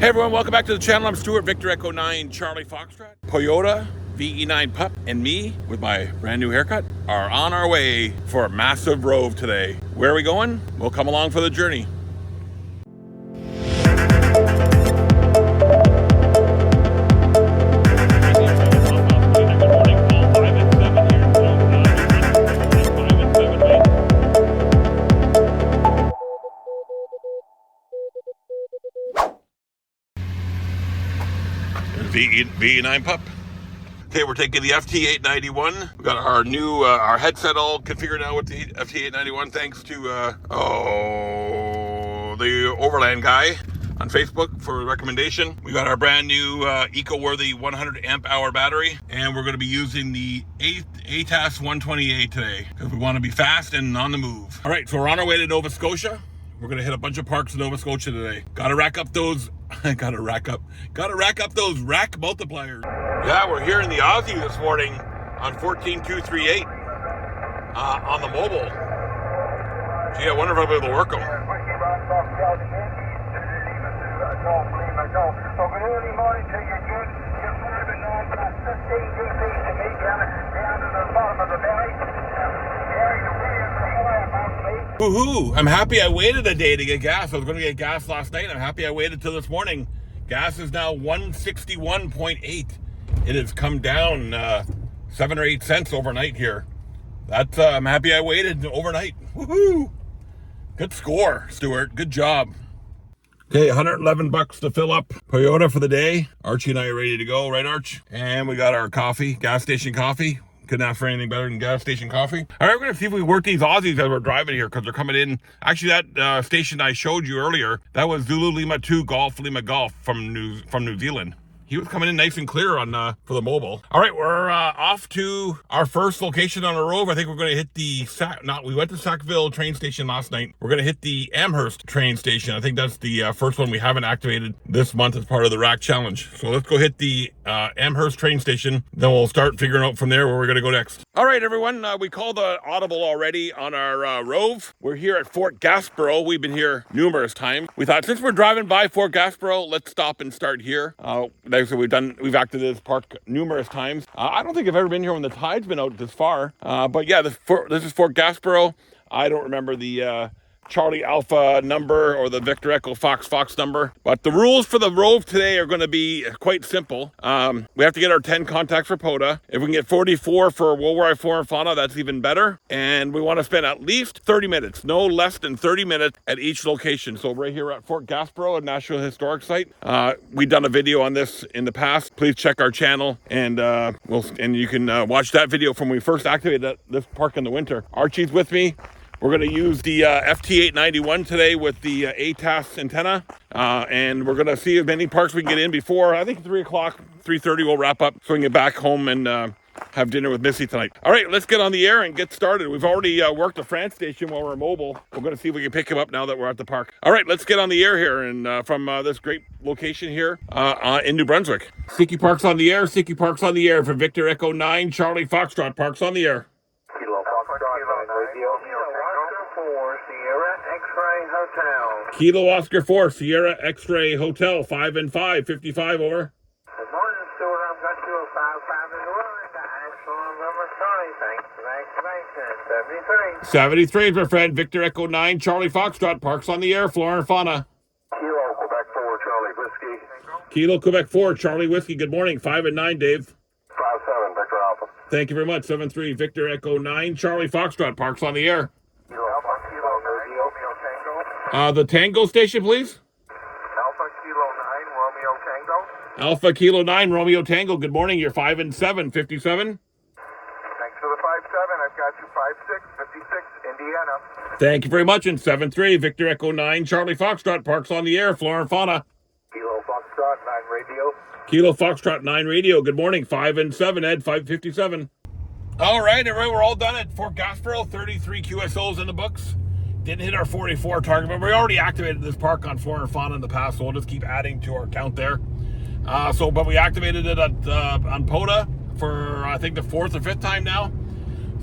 Hey everyone, welcome back to the channel. I'm Stuart, Victor Echo 9, Charlie Foxtrot. POTA, VE9PUP, and me, with my brand new haircut, are on our way for a massive rove today. Where are we going? We'll come along for the journey. VE9PUP. Okay, we're taking the FT891. We got our new our headset all configured now with the FT891, thanks to the Overland guy on Facebook for a recommendation. We got our brand new eco-worthy 100 amp hour battery, and we're going to be using the ATAS 128 today because we want to be fast and on the move. All right, so we're on our way to Nova Scotia. We're gonna hit a bunch of parks in Nova Scotia today. Gotta rack up those. gotta rack up those rack multipliers. Yeah, we're here in the Aussie this morning on 14238 on the mobile. Gee, I wonder if I'll be able to work them. Woohoo! I'm happy I waited a day to get gas. I was going to get gas last night. I'm happy I waited till this morning. Gas is now 161.8. It has come down 7 or 8 cents overnight here. That's I'm happy I waited overnight. Woohoo! Good score, Stuart. Good job. Okay, 111 bucks to fill up Toyota for the day. Archie and I are ready to go, right, Arch? And we got our coffee, gas station coffee. Couldn't ask for anything better than gas station coffee. All right, we're gonna see if we work these Aussies as we're driving here because they're coming in. Actually, that station I showed you earlier, that was Zulu Lima 2 Golf Lima Golf from New Zealand. He was coming in nice and clear on for the mobile. All right, we're off to our first location on the rove. I think we're going to hit the we went to Sackville train station last night. We're going to hit the Amherst train station. I think that's the first one we haven't activated this month as part of the rack challenge. So let's go hit the Amherst train station. Then we'll start figuring out from there where we're going to go next. All right, everyone. We called the audible already on our rove. We're here at Fort Gaspereau. We've been here numerous times. We thought since we're driving by Fort Gaspereau, let's stop and start here. So we've acted this park numerous times. I don't think I've ever been here when the tide's been out this far. But yeah, this is Fort Gaspereau. I don't remember the Charlie Alpha number or the Victor Echo Fox number. But the rules for the rove today are going to be quite simple. We have to get our 10 contacts for POTA. If we can get 44 for Flora and Fauna, that's even better. And we want to spend at least 30 minutes, no less than 30 minutes at each location. So right here at Fort Gaspereau, a National Historic Site. We've done a video on this in the past. Please check our channel and you can watch that video from when we first activated this park in the winter. Archie's with me. We're going to use the FT891 today with the ATAS antenna, and we're going to see as many parks we can get in before, I think 3 o'clock, 3:30 we'll wrap up so we can get back home and have dinner with Missy tonight. All right, let's get on the air and get started. We've already worked the France station while we're mobile. We're going to see if we can pick him up now that we're at the park. All right, let's get on the air here and from this great location here in New Brunswick. Sticky Parks on the air, Sticky Parks on the air for Victor Echo 9, Charlie Foxtrot, Parks on the air. Kilo Oscar 4, Sierra X-Ray Hotel, 5 and 5, 55 over. Good morning, Stuart. I've got you a 5 in the road. Excellent number 30. Thanks. 73. 73 is my friend, Victor Echo 9, Charlie Foxtrot, Parks on the air, Flora and Fauna. Kilo Quebec 4, Charlie Whiskey. Kilo Quebec 4, Charlie Whiskey. Good morning, 5 and 9, Dave. 5-7, Victor Alpha. Thank you very much, 7-3, Victor Echo 9, Charlie Foxtrot, Parks on the air. The Tango station, please. Alpha Kilo 9, Romeo Tango. Alpha Kilo 9, Romeo Tango. Good morning. You're 5 and 7, 57. Thanks for the 5-7. I've got you 5-6, 56, Indiana. Thank you very much. And 7-3, Victor Echo 9, Charlie Foxtrot, Parks on the air, Flora and Fauna. Kilo Foxtrot 9 Radio. Kilo Foxtrot 9 Radio. Good morning. 5 and 7, Ed, 557. All right, everybody, we're all done at Fort Gaspereau. 33 QSOs in the books. Didn't hit our 44 target, but we already activated this park on Flora and Fauna in the past, so we'll just keep adding to our count there. But we activated it on POTA for, I think, the 4th or 5th time now.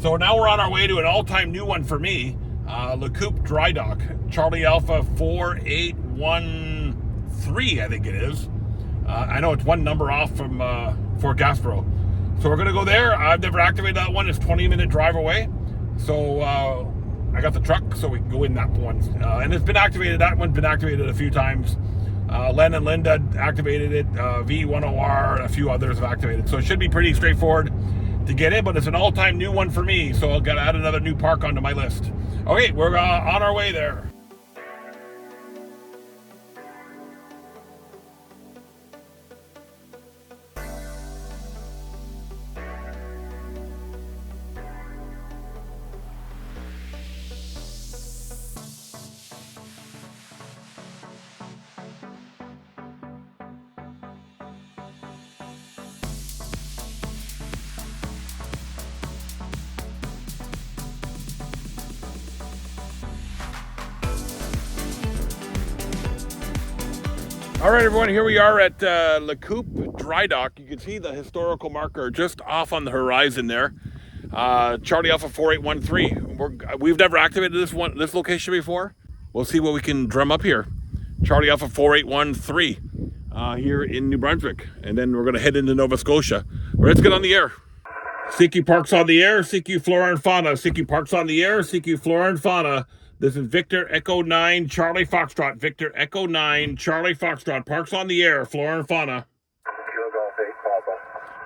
So now we're on our way to an all-time new one for me, Le Coupe Dry Dock, Charlie Alpha 4813 481.3, I think it is. I know it's one number off from Fort Gaspereau. So we're going to go there. I've never activated that one. It's 20-minute drive away. So I got the truck so we can go in that one. And it's been activated. That one's been activated a few times. Len and Linda activated it. V10R and a few others have activated. So it should be pretty straightforward to get in, but it's an all-time new one for me. So I've got to add another new park onto my list. Okay, we're on our way there. All right, everyone, here we are at Le Coupe Dry Dock. You can see the historical marker just off on the horizon there. Charlie Alpha 4813. We've never activated this location before. We'll see what we can drum up here. Charlie Alpha 4813 here in New Brunswick. And then we're going to head into Nova Scotia. Let's get on the air. CQ Parks on the air. CQ Flora and Fauna. CQ Parks on the air. CQ Flora and Fauna. This is Victor Echo 9 Charlie Foxtrot. Victor Echo 9 Charlie Foxtrot. Parks on the air. Flora and Fauna. Kilo Golf 8 Papa.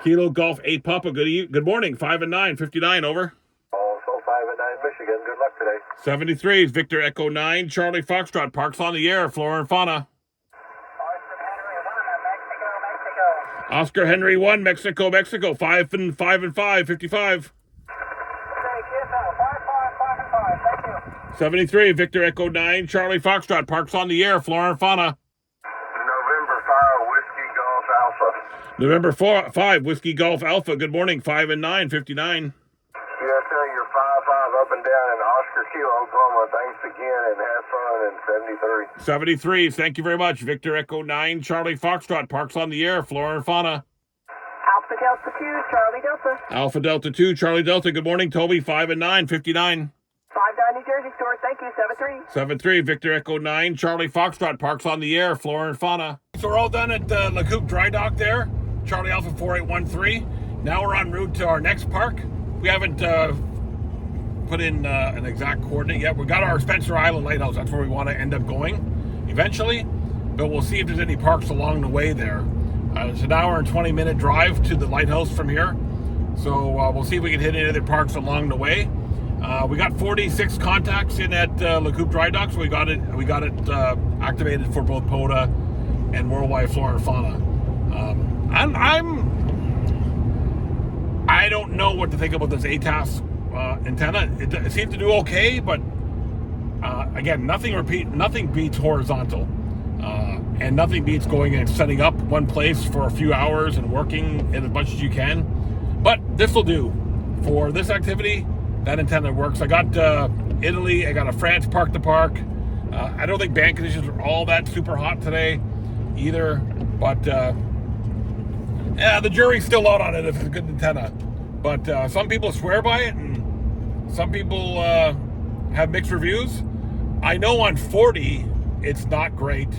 Kilo Golf 8 Papa. Good morning. 5 and 9. 59 over. Also 5 and 9 Michigan. Good luck today. 73 is Victor Echo 9 Charlie Foxtrot. Parks on the air. Flora and Fauna. Oscar Henry 1 Mexico. 5 and 5. 55. 73, Victor Echo 9, Charlie Foxtrot, Parks on the air, Flora and Fauna. November 5 Whiskey Golf Alpha. November 5, Whiskey Golf Alpha, good morning, 5 and 9, 59. Yes, sir, you're 5 up and down in Oscar Kilo, Oklahoma. Thanks again and have fun in 73. 73, thank you very much, Victor Echo 9, Charlie Foxtrot, Parks on the air, Flora and Fauna. Alpha Delta 2, Charlie Delta. Alpha Delta 2, Charlie Delta, good morning, Toby, 5 and 9, 59. 5 down New Jersey, Stuart, thank you, 7-3. 73, Victor Echo 9, Charlie Foxtrot, Parks on the air, Flora and Fauna. So we're all done at Le Coupe Dry Dock there, Charlie Alpha 4813. Now we're en route to our next park. We haven't put in an exact coordinate yet. We got our Spencer Island Lighthouse. That's where we want to end up going eventually. But we'll see if there's any parks along the way there. It's an hour and 20-minute drive to the lighthouse from here. So we'll see if we can hit any other parks along the way. We got 46 contacts in at Le Coupe Dry Dock, so we got it activated for both POTA and Worldwide Flora and Fauna. I don't know what to think about this ATAS antenna. It seems to do okay, but again, nothing beats horizontal, and nothing beats going and setting up one place for a few hours and working it as much as you can. But this will do for this activity. That antenna works. I got Italy, I got a France park to park. I don't think band conditions are all that super hot today either, but yeah, the jury's still out on it if it's a good antenna. But some people swear by it, and some people have mixed reviews. I know on 40, it's not great.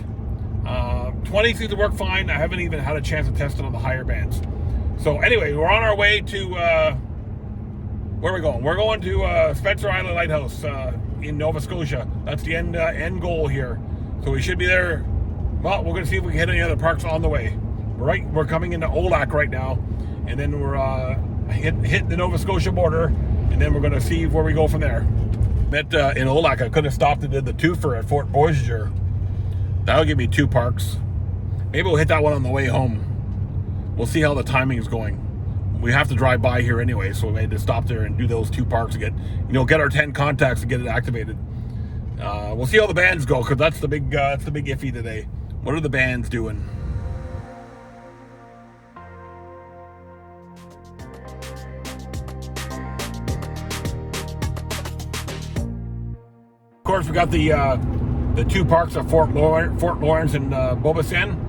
20 seems to work fine. I haven't even had a chance to test it on the higher bands. So anyway, we're on our way to... where are we going? We're going to Spencer Island Lighthouse in Nova Scotia. That's the end goal here. So we should be there. Well, we're going to see if we can hit any other parks on the way. We're coming into Olac right now, and then we're hitting the Nova Scotia border, and then we're going to see where we go from there. Met in Olac. I could have stopped and did the twofer at Fort Beausejour. That'll give me 2 parks. Maybe we'll hit that one on the way home. We'll see how the timing is going. We have to drive by here anyway, so we had to stop there and do those 2 parks to get our 10 contacts and get it activated. We'll see how the bands go, because that's the big iffy today. What are the bands doing? Of course, we got the 2 parks at Fort Lawrence and Beaubassin.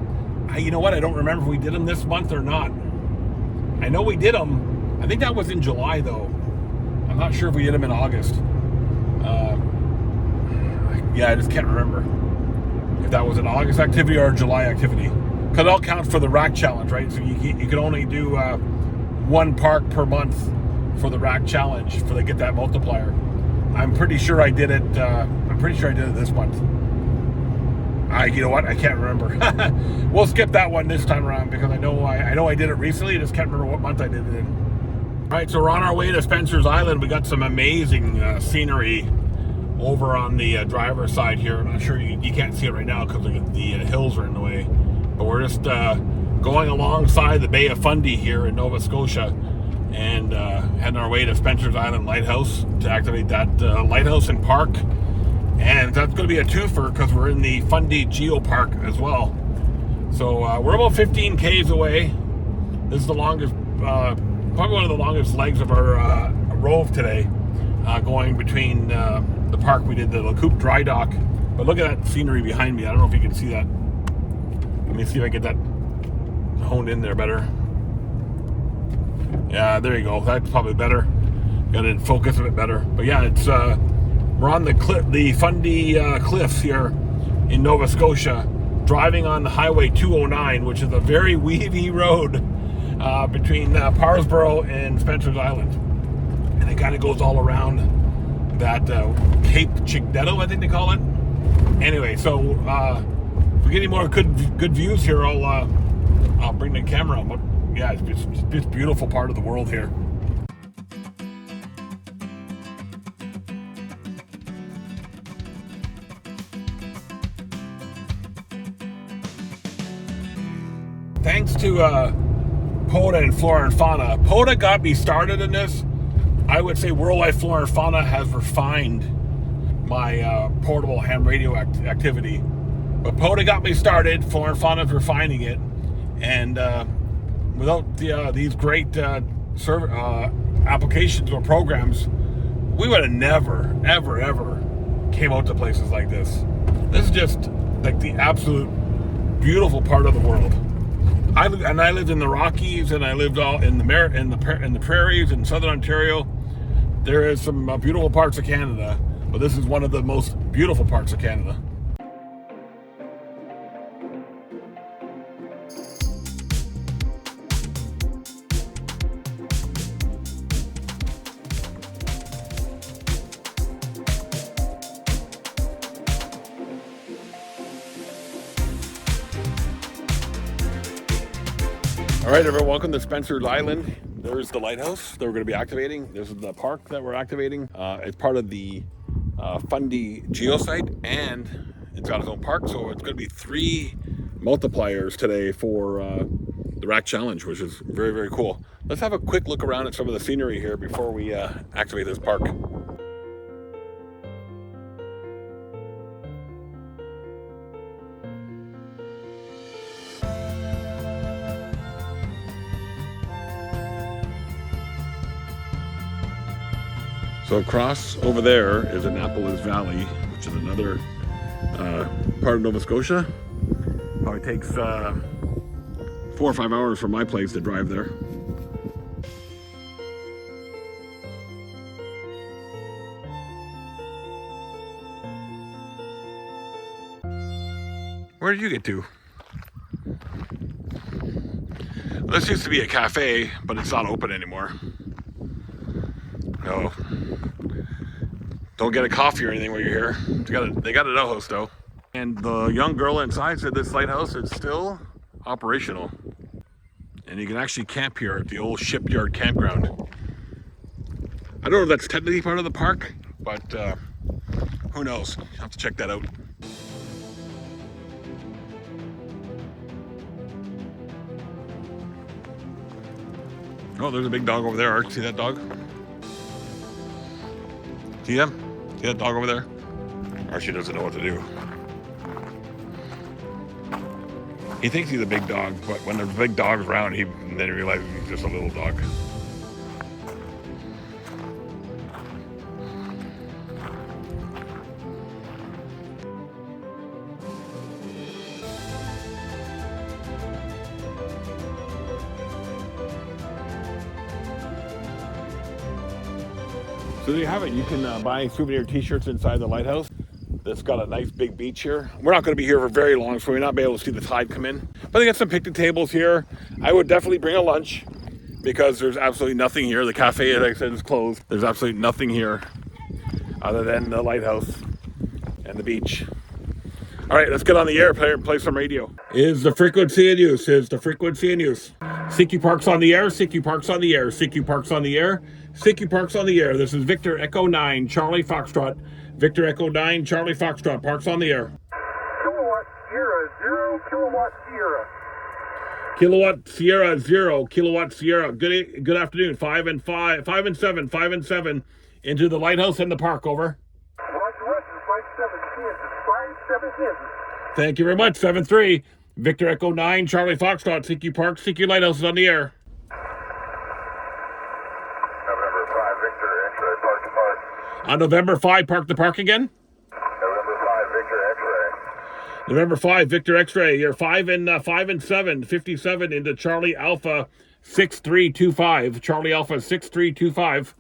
You know what? I don't remember if we did them this month or not. I know we did them. I think that was in July, though. I'm not sure if we did them in August. Yeah, I just can't remember. if that was an August activity or a July activity. Because it all counts for the rack challenge, right? So you can only do one park per month for the rack challenge for to get that multiplier. I'm pretty sure I did it. I'm pretty sure I did it this month. You know what? I can't remember. We'll skip that one this time around because I know I did it recently. I just can't remember what month I did it in. All right, so we're on our way to Spencer's Island. We got some amazing scenery over on the driver's side here. I'm not sure you can't see it right now because the hills are in the way. But we're just going alongside the Bay of Fundy here in Nova Scotia and heading our way to Spencer's Island Lighthouse to activate that lighthouse and park. And that's going to be a twofer because we're in the Fundy Geopark as well. So we're about 15 Ks away. This is the longest, probably one of the longest legs of our rove today, going between the park. We did the La Coupe dry dock. But look at that scenery behind me. I don't know if you can see that. Let me see if I get that honed in there better. Yeah, there you go. That's probably better. Got to focus a bit better. But yeah, it's we're on the Fundy cliffs here in Nova Scotia, driving on the Highway 209, which is a very weavy road between Parsboro and Spencer's Island, and it kind of goes all around that Cape Chigdetto, I think they call it. Anyway, so if we get any more good views here, I'll bring the camera on. But yeah, it's just beautiful part of the world here. Thanks to POTA and Flora and Fauna. POTA got me started in this. I would say World Life Flora and Fauna has refined my portable ham radio activity. But POTA got me started. Flora and Fauna is refining it. And without these great applications or programs, we would have never, ever, ever came out to places like this. This is just like the absolute beautiful part of the world. I lived in the Rockies, and I lived all in the prairies in southern Ontario. There is some beautiful parts of Canada, but this is one of the most beautiful parts of Canada. All right, everyone, welcome to Spencer's Island. There's the lighthouse that we're going to be activating. This is the park that we're activating. It's part of the Fundy geosite, and it's got its own park, so it's going to be 3 multipliers today for the rack challenge, which is very, very cool. Let's have a quick look around at some of the scenery here before we activate this park. So across over there is Annapolis Valley, which is another part of Nova Scotia. Probably takes 4 or 5 hours from my place to drive there. Where did you get to? This used to be a cafe, but it's not open anymore. No. Don't get a coffee or anything while you're here. They got an outhouse though. And the young girl inside said this lighthouse is still operational. And you can actually camp here at the old shipyard campground. I don't know if that's technically part of the park, but who knows? I'll have to check that out. Oh, there's a big dog over there, Archie. See that dog? See him? See that dog over there? Archie doesn't know what to do. He thinks he's a big dog, but when there's big dogs around, then he realizes he's just a little dog. So there you have it. You can buy souvenir t-shirts inside the lighthouse. that's got a nice big beach here. We're not going to be here for very long, so we may not be able to see the tide come in. But they got some picnic tables here. I would definitely bring a lunch because there's absolutely nothing here. The cafe, like I said, is closed. There's absolutely nothing here other than the lighthouse and the beach. All right, let's get on the air, play some radio. Is the frequency in use? Is the frequency in use? CQ Park's on the air, CQ Park's on the air, CQ Park's on the air, CQ Park's on the air. This is Victor Echo 9, Charlie Foxtrot. Victor Echo 9, Charlie Foxtrot. Park's on the air. Kilowatt Sierra 0, Kilowatt Sierra. Kilowatt Sierra 0, Kilowatt Sierra. Good afternoon. 5 and 5, 5 and 7, 5 and 7 into the lighthouse and the park. Over. Roger, 5-7 Kansas, 5-7 Kansas. Thank you very much. 7-3. Victor Echo 9, Charlie Foxtrot, CQ Park, CQ Lighthouse is on the air. November 5, Victor X-ray, park to park. On November 5, park the park again. November 5, Victor X-ray. November 5, Victor X-ray. You're 5 and 7, 57 into Charlie Alpha 6325. Charlie Alpha 6325.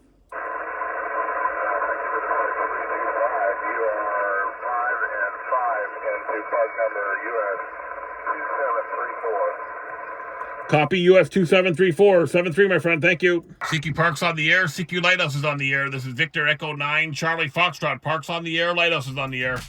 Copy US 2734, 73, my friend. Thank you. CQ Park's on the air. CQ Lighthouse is on the air. This is Victor Echo 9, Charlie Foxtrot. Park's on the air. Lighthouse is on the air.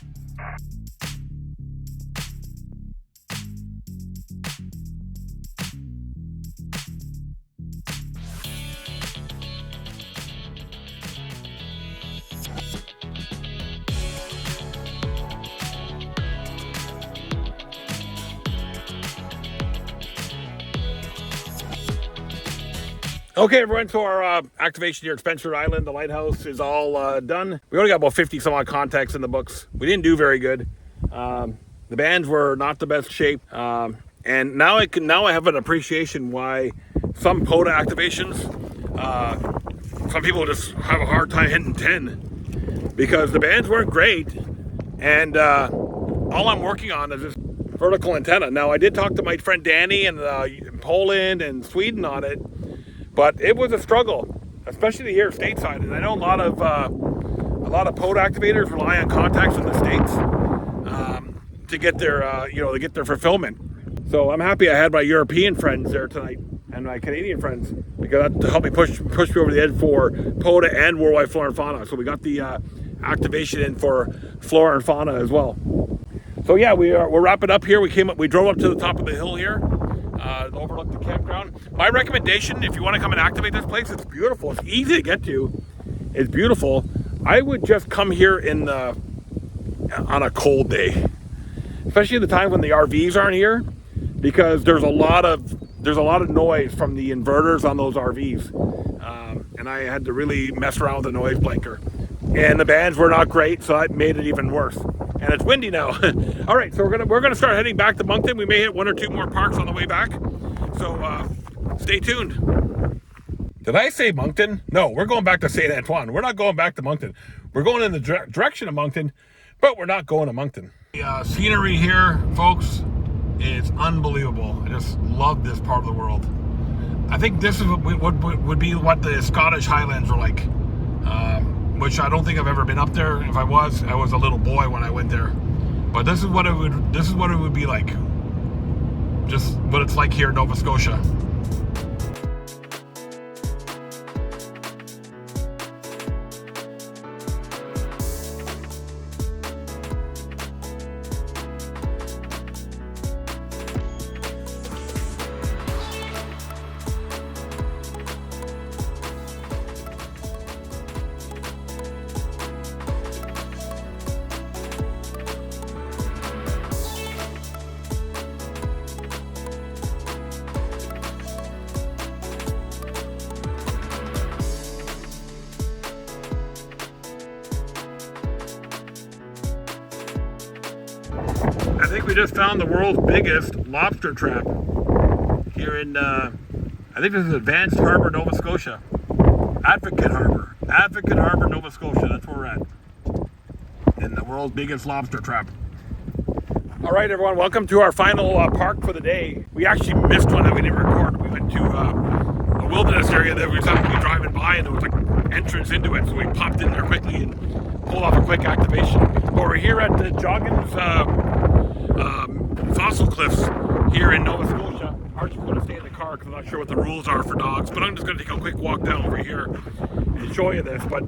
Okay, everyone, so our activation here at Spencer Island, the lighthouse, is all done. We only got about 50 some odd contacts in the books. We didn't do very good. The bands were not the best shape. And now I have an appreciation why some POTA activations, some people just have a hard time hitting 10 because the bands weren't great. And all I'm working on is this vertical antenna. Now, I did talk to my friend Danny in Poland and Sweden on it. But it was a struggle, especially here stateside. And I know a lot of POTA activators rely on contacts in the States to get their, to get their fulfillment. So I'm happy I had my European friends there tonight and my Canadian friends because that helped me push me over the edge for POTA and worldwide Flora and Fauna. So we got the activation in for Flora and Fauna as well. So yeah, we're wrapping up here. We drove up to the top of the hill here. Overlook the campground. My recommendation, if you want to come and activate this place, it's beautiful. It's easy to get to. It's beautiful. I would just come here on a cold day, especially the time when the RVs aren't here, because there's a lot of noise from the inverters on those RVs, and I had to really mess around with the noise blanker. And the bands were not great, so that made it even worse. And it's windy now. All right, so we're gonna start heading back to Moncton. We may hit 1 or 2 more parks on the way back. So stay tuned. Did I say Moncton? No, we're going back to St. Antoine. We're not going back to Moncton. We're going in the direction of Moncton, but we're not going to Moncton. The scenery here, folks, is unbelievable. I just love this part of the world. I think this is what would be what the Scottish Highlands are like. Which I don't think I've ever been up there. If I was a little boy when I went there. But this is what it would be like. Just what it's like here in Nova Scotia. I think we just found the world's biggest lobster trap here in, I think this is Advanced Harbour, Nova Scotia. Advocate Harbour, Nova Scotia. That's where we're at. In the world's biggest lobster trap. All right, everyone, welcome to our final park for the day. We actually missed one that we didn't record. We went to a wilderness area that we was happened to be driving by, and there was like entrance into it, so we popped in there quickly and pulled off a quick activation. But we're here at the Joggins fossil cliffs here in Nova Scotia. Archie's going to stay in the car because I'm not sure what the rules are for dogs, but I'm just going to take a quick walk down over here and show you this. But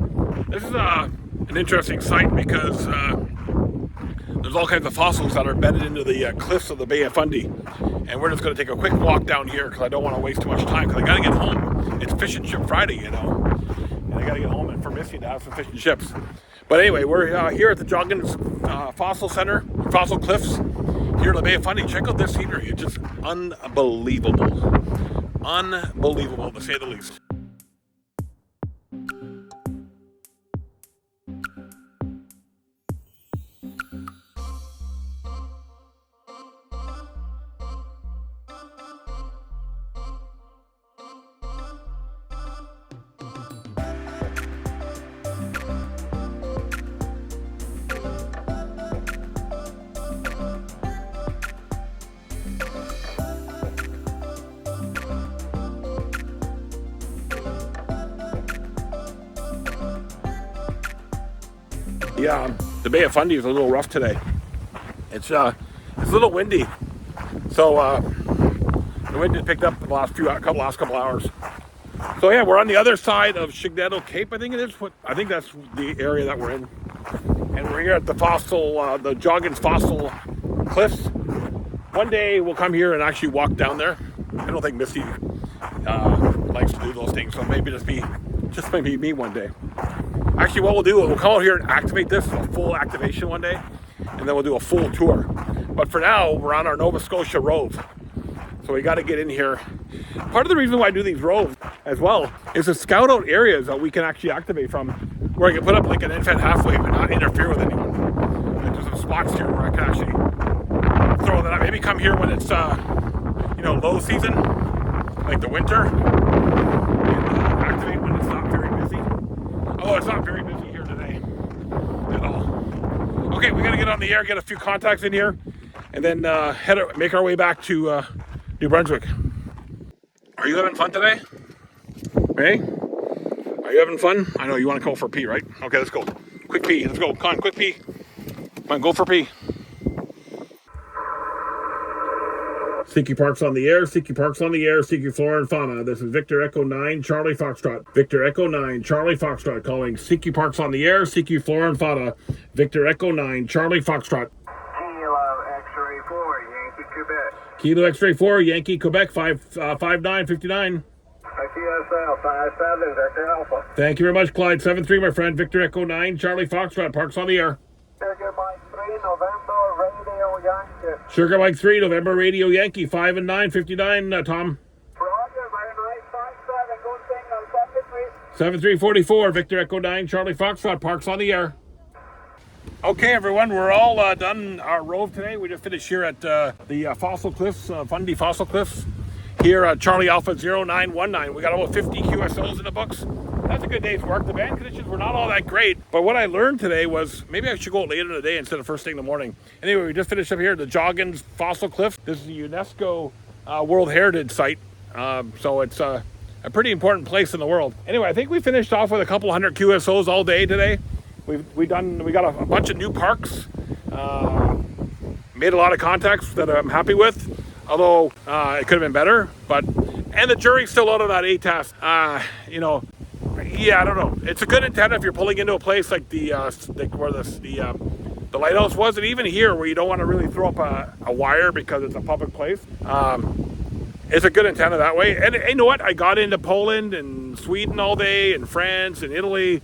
this is an interesting site because there's all kinds of fossils that are embedded into the cliffs of the Bay of Fundy, and we're just going to take a quick walk down here because I don't want to waste too much time because I got to get home. It's Fish and Chip Friday, you know, and I got to get home and for Missy to have some fish and chips. But anyway, we're here at the Joggins Fossil Center, Fossil Cliffs here in the Bay of Fundy. Check out this scenery. It's just unbelievable. Unbelievable, to say the least. Yeah, the Bay of Fundy is a little rough today. It's a little windy, so the wind just picked up the last couple hours. So yeah, we're on the other side of Shignetto Cape, I think it is. I think that's the area that we're in, and we're here at the the Joggins Fossil Cliffs. One day we'll come here and actually walk down there. I don't think Missy likes to do those things, so maybe just maybe me one day. Actually, what we'll do, we'll come out here and activate this, a full activation one day, and then we'll do a full tour. But for now, we're on our Nova Scotia rove, so we got to get in here. Part of the reason why I do these roves as well is to scout out areas that we can actually activate from, where I can put up like an infant halfway and not interfere with anyone. Like there's some spots here where I can actually throw that out. Maybe come here when it's low season, like the winter, and activate when it's not very busy. Oh, it's not very busy here today at all. Okay, we got to get on the air, get a few contacts in here, and then make our way back to New Brunswick. Are you having fun today? Hey? Are you having fun? I know you want to go for a pee, right? Okay, let's go. Quick pee. Let's go. Come on, quick pee. Come on, go for a pee. CQ Parks on the air, CQ Parks on the air, CQ Flora and Fauna. This is Victor Echo 9, Charlie Foxtrot. Victor Echo 9, Charlie Foxtrot calling CQ Parks on the air, CQ Flora and Fauna. Victor Echo 9, Charlie Foxtrot. Kilo X-ray 4, Yankee Quebec. Kilo X-ray 4, Yankee Quebec, 5959. QSL 57, Victor Alpha. Thank you very much, Clyde. 7-3, my friend. Victor Echo 9, Charlie Foxtrot, Parks on the air. Sugar Mike 3, November Radio Yankee. Sugar Mike 3, November Radio Yankee, 5 and 9, 59, Tom. Roger, very nice. 57, good thing on 73. 7344, Victor Echo 9, Charlie Foxtrot, Parks on the air. Okay, everyone, we're all done our rove today. We just finished here at the Fossil Cliffs, Fundy Fossil Cliffs. Here at Charlie Alpha 0919. We got about 50 QSOs in the books. That's a good day's work. The band conditions were not all that great, but what I learned today was maybe I should go later in the day instead of first thing in the morning. Anyway, we just finished up here at the Joggins Fossil Cliff. This is the UNESCO World Heritage Site, so it's a pretty important place in the world. Anyway, I think we finished off with a couple hundred QSOs all day today. We got a bunch of new parks, made a lot of contacts that I'm happy with. Although it could have been better, and the jury's still out of that ATAS. Yeah, I don't know. It's a good antenna if you're pulling into a place like where the Lighthouse was, and even here where you don't want to really throw up a wire because it's a public place. It's a good antenna that way. And you know what? I got into Poland and Sweden all day, and France and Italy.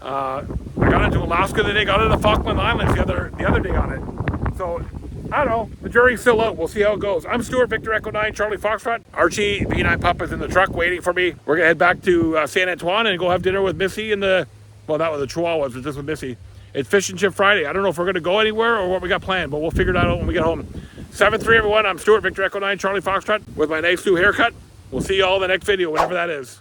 I got into Alaska today. Got into Falkland Islands the other day on it. So. I don't know. The jury's still out. We'll see how it goes. I'm Stuart, Victor Echo 9, Charlie Foxtrot. Archie VE9PUP is in the truck waiting for me. We're going to head back to San Antoine and go have dinner with Missy and not with the Chihuahuas, but just with Missy. It's Fish and Chip Friday. I don't know if we're going to go anywhere or what we got planned, but we'll figure it out when we get home. 7-3, everyone. I'm Stuart, Victor Echo 9, Charlie Foxtrot with my nice new haircut. We'll see you all in the next video, whenever that is.